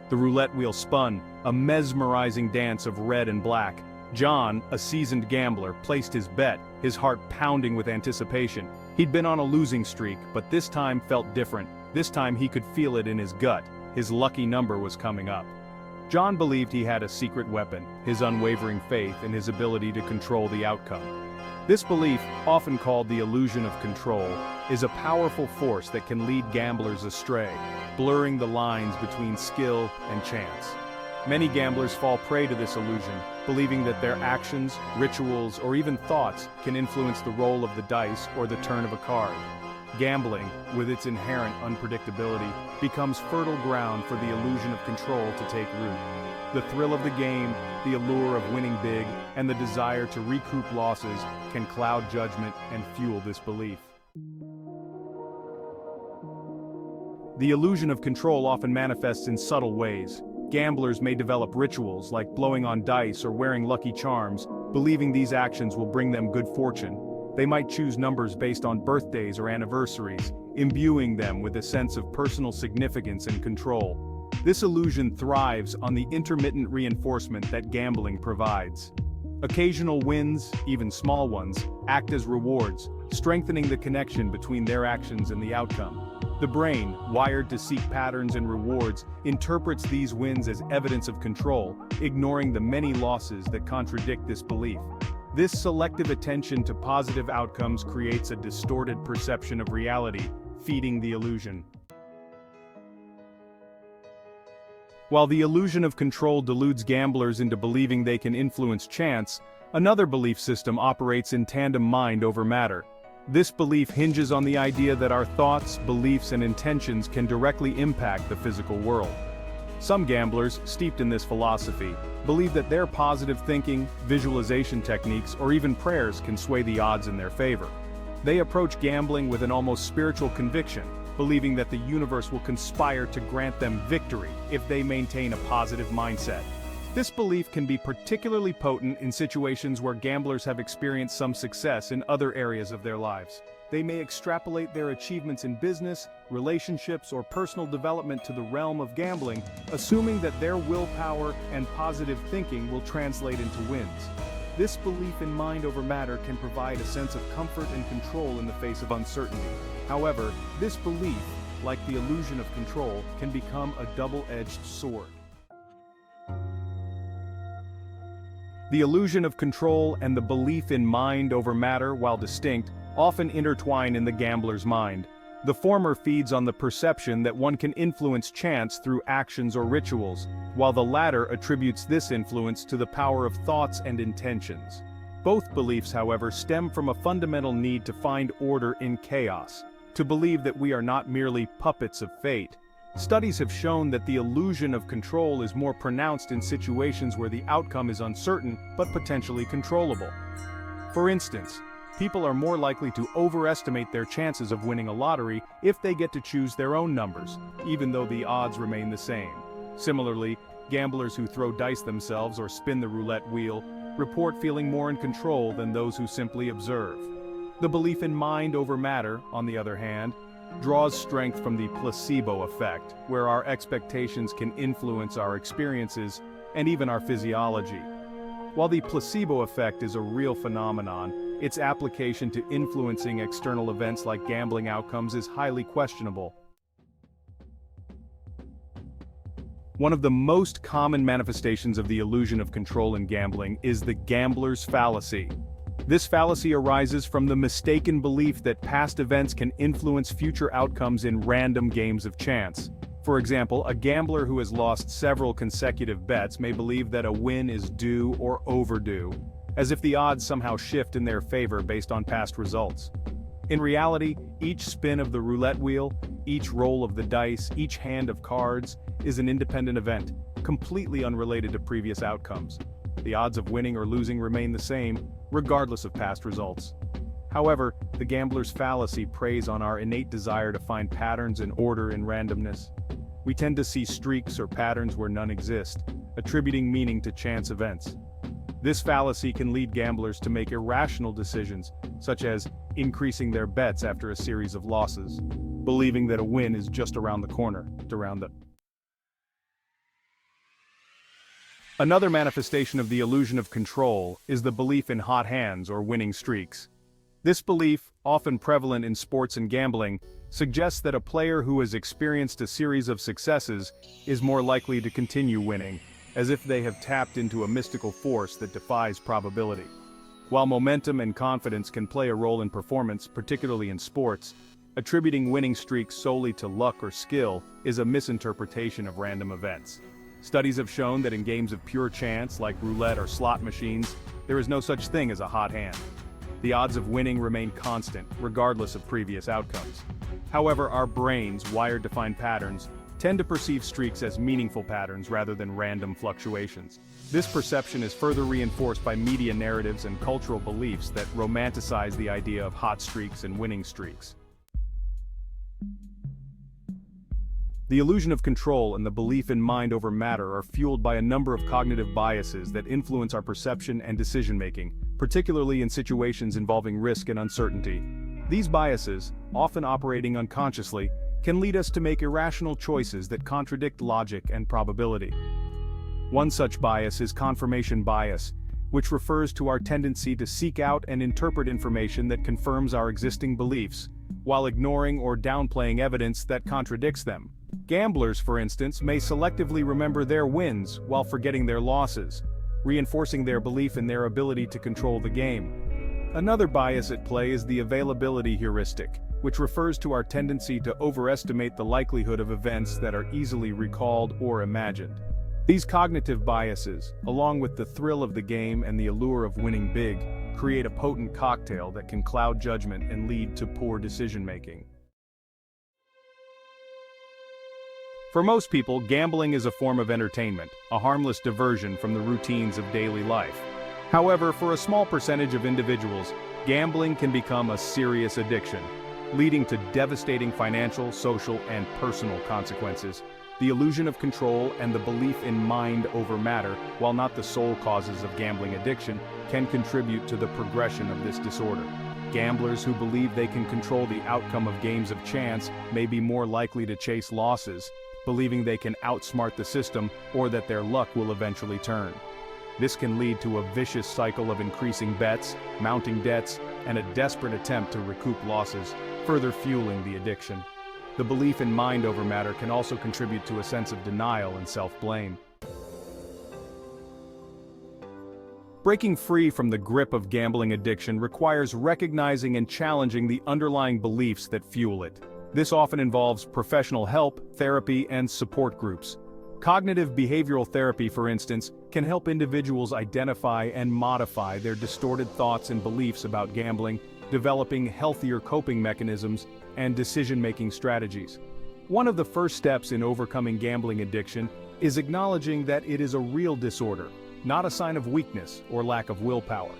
The roulette wheel spun, a mesmerizing dance of red and black. John, a seasoned gambler, placed his bet, his heart pounding with anticipation. He'd been on a losing streak, but this time felt different. This time he could feel it in his gut. His lucky number was coming up. John believed he had a secret weapon, his unwavering faith in his ability to control the outcome. This belief, often called the illusion of control, is a powerful force that can lead gamblers astray, blurring the lines between skill and chance. Many gamblers fall prey to this illusion, believing that their actions, rituals, or even thoughts can influence the roll of the dice or the turn of a card. Gambling, with its inherent unpredictability, becomes fertile ground for the illusion of control to take root. The thrill of the game, the allure of winning big, and the desire to recoup losses can cloud judgment and fuel this belief. The illusion of control often manifests in subtle ways. Gamblers may develop rituals like blowing on dice or wearing lucky charms, believing these actions will bring them good fortune. They might choose numbers based on birthdays or anniversaries, imbuing them with a sense of personal significance and control. This illusion thrives on the intermittent reinforcement that gambling provides. Occasional wins, even small ones, act as rewards, strengthening the connection between their actions and the outcome. The brain, wired to seek patterns and rewards, interprets these wins as evidence of control, ignoring the many losses that contradict this belief. This selective attention to positive outcomes creates a distorted perception of reality, feeding the illusion. While the illusion of control deludes gamblers into believing they can influence chance, another belief system operates in tandem: mind over matter. This belief hinges on the idea that our thoughts, beliefs, and intentions can directly impact the physical world. Some gamblers, steeped in this philosophy, believe that their positive thinking, visualization techniques, or even prayers can sway the odds in their favor. They approach gambling with an almost spiritual conviction, believing that the universe will conspire to grant them victory if they maintain a positive mindset. This belief can be particularly potent in situations where gamblers have experienced some success in other areas of their lives. They may extrapolate their achievements in business, relationships, or personal development to the realm of gambling, assuming that their willpower and positive thinking will translate into wins. This belief in mind over matter can provide a sense of comfort and control in the face of uncertainty. However, this belief, like the illusion of control, can become a double-edged sword. The illusion of control and the belief in mind over matter, while distinct, often intertwine in the gambler's mind. The former feeds on the perception that one can influence chance through actions or rituals, while the latter attributes this influence to the power of thoughts and intentions. Both beliefs, however, stem from a fundamental need to find order in chaos, to believe that we are not merely puppets of fate. Studies have shown that the illusion of control is more pronounced in situations where the outcome is uncertain but potentially controllable. For instance, people are more likely to overestimate their chances of winning a lottery if they get to choose their own numbers, even though the odds remain the same. Similarly, gamblers who throw dice themselves or spin the roulette wheel report feeling more in control than those who simply observe. The belief in mind over matter, on the other hand, draws strength from the placebo effect, where our expectations can influence our experiences and even our physiology. While the placebo effect is a real phenomenon, its application to influencing external events like gambling outcomes is highly questionable. One of the most common manifestations of the illusion of control in gambling is the gambler's fallacy. This fallacy arises from the mistaken belief that past events can influence future outcomes in random games of chance. For example, a gambler who has lost several consecutive bets may believe that a win is due or overdue, as if the odds somehow shift in their favor based on past results. In reality, each spin of the roulette wheel, each roll of the dice, each hand of cards, is an independent event, completely unrelated to previous outcomes. The odds of winning or losing remain the same, regardless of past results. However, the gambler's fallacy preys on our innate desire to find patterns and order in randomness. We tend to see streaks or patterns where none exist, attributing meaning to chance events. This fallacy can lead gamblers to make irrational decisions, such as increasing their bets after a series of losses, believing that a win is just around the corner. Another manifestation of the illusion of control is the belief in hot hands or winning streaks. This belief, often prevalent in sports and gambling, suggests that a player who has experienced a series of successes is more likely to continue winning, as if they have tapped into a mystical force that defies probability. While momentum and confidence can play a role in performance, particularly in sports, attributing winning streaks solely to luck or skill is a misinterpretation of random events. Studies have shown that in games of pure chance, like roulette or slot machines, there is no such thing as a hot hand. The odds of winning remain constant, regardless of previous outcomes. However, our brains, wired to find patterns, tend to perceive streaks as meaningful patterns rather than random fluctuations. This perception is further reinforced by media narratives and cultural beliefs that romanticize the idea of hot streaks and winning streaks. The illusion of control and the belief in mind over matter are fueled by a number of cognitive biases that influence our perception and decision-making, particularly in situations involving risk and uncertainty. These biases, often operating unconsciously, can lead us to make irrational choices that contradict logic and probability. One such bias is confirmation bias, which refers to our tendency to seek out and interpret information that confirms our existing beliefs, while ignoring or downplaying evidence that contradicts them. Gamblers, for instance, may selectively remember their wins while forgetting their losses, reinforcing their belief in their ability to control the game. Another bias at play is the availability heuristic, which refers to our tendency to overestimate the likelihood of events that are easily recalled or imagined. These cognitive biases, along with the thrill of the game and the allure of winning big, create a potent cocktail that can cloud judgment and lead to poor decision-making. For most people, gambling is a form of entertainment, a harmless diversion from the routines of daily life. However, for a small percentage of individuals, gambling can become a serious addiction, leading to devastating financial, social, and personal consequences. The illusion of control and the belief in mind over matter, while not the sole causes of gambling addiction, can contribute to the progression of this disorder. Gamblers who believe they can control the outcome of games of chance may be more likely to chase losses, believing they can outsmart the system or that their luck will eventually turn. This can lead to a vicious cycle of increasing bets, mounting debts, and a desperate attempt to recoup losses, further fueling the addiction. The belief in mind over matter can also contribute to a sense of denial and self-blame. Breaking free from the grip of gambling addiction requires recognizing and challenging the underlying beliefs that fuel it. This often involves professional help, therapy, and support groups. Cognitive behavioral therapy, for instance, can help individuals identify and modify their distorted thoughts and beliefs about gambling, developing healthier coping mechanisms and decision-making strategies. One of the first steps in overcoming gambling addiction is acknowledging that it is a real disorder, not a sign of weakness or lack of willpower.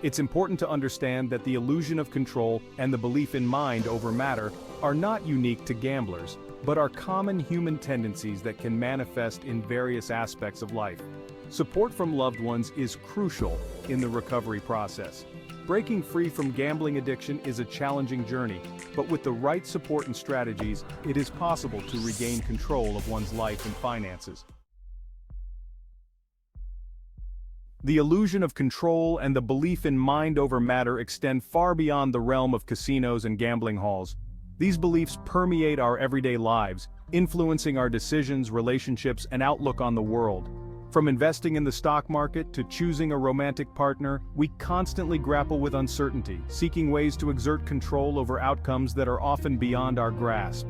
It's important to understand that the illusion of control and the belief in mind over matter are not unique to gamblers, but are common human tendencies that can manifest in various aspects of life. Support from loved ones is crucial in the recovery process. Breaking free from gambling addiction is a challenging journey, but with the right support and strategies, it is possible to regain control of one's life and finances. The illusion of control and the belief in mind over matter extend far beyond the realm of casinos and gambling halls. These beliefs permeate our everyday lives, influencing our decisions, relationships, and outlook on the world. From investing in the stock market to choosing a romantic partner, we constantly grapple with uncertainty, seeking ways to exert control over outcomes that are often beyond our grasp.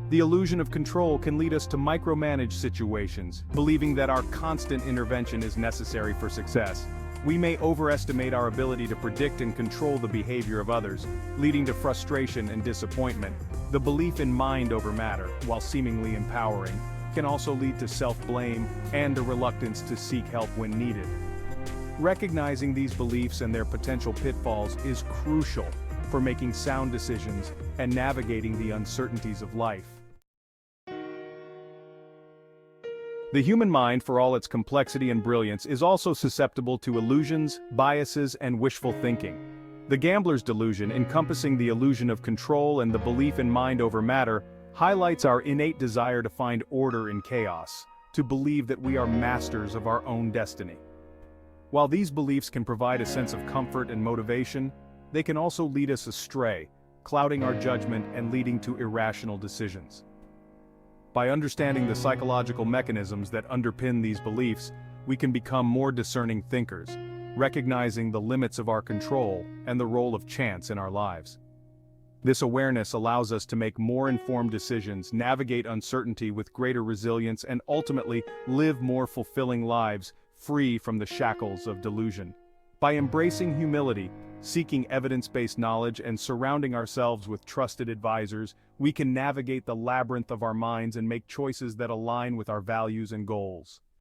The illusion of control can lead us to micromanage situations, believing that our constant intervention is necessary for success. We may overestimate our ability to predict and control the behavior of others, leading to frustration and disappointment. The belief in mind over matter, while seemingly empowering, can also lead to self-blame and a reluctance to seek help when needed. Recognizing these beliefs and their potential pitfalls is crucial for making sound decisions and navigating the uncertainties of life. The human mind, for all its complexity and brilliance, is also susceptible to illusions, biases, and wishful thinking. The gambler's delusion, encompassing the illusion of control and the belief in mind over matter, highlights our innate desire to find order in chaos. to believe that we are masters of our own destiny. While these beliefs can provide a sense of comfort and motivation, they can also lead us astray, clouding our judgment and leading to irrational decisions. By understanding the psychological mechanisms that underpin these beliefs, we can become more discerning thinkers, recognizing the limits of our control and the role of chance in our lives. This awareness allows us to make more informed decisions, navigate uncertainty with greater resilience, and ultimately live more fulfilling lives, free from the shackles of delusion. By embracing humility, seeking evidence-based knowledge, and surrounding ourselves with trusted advisors, we can navigate the labyrinth of our minds and make choices that align with our values and goals.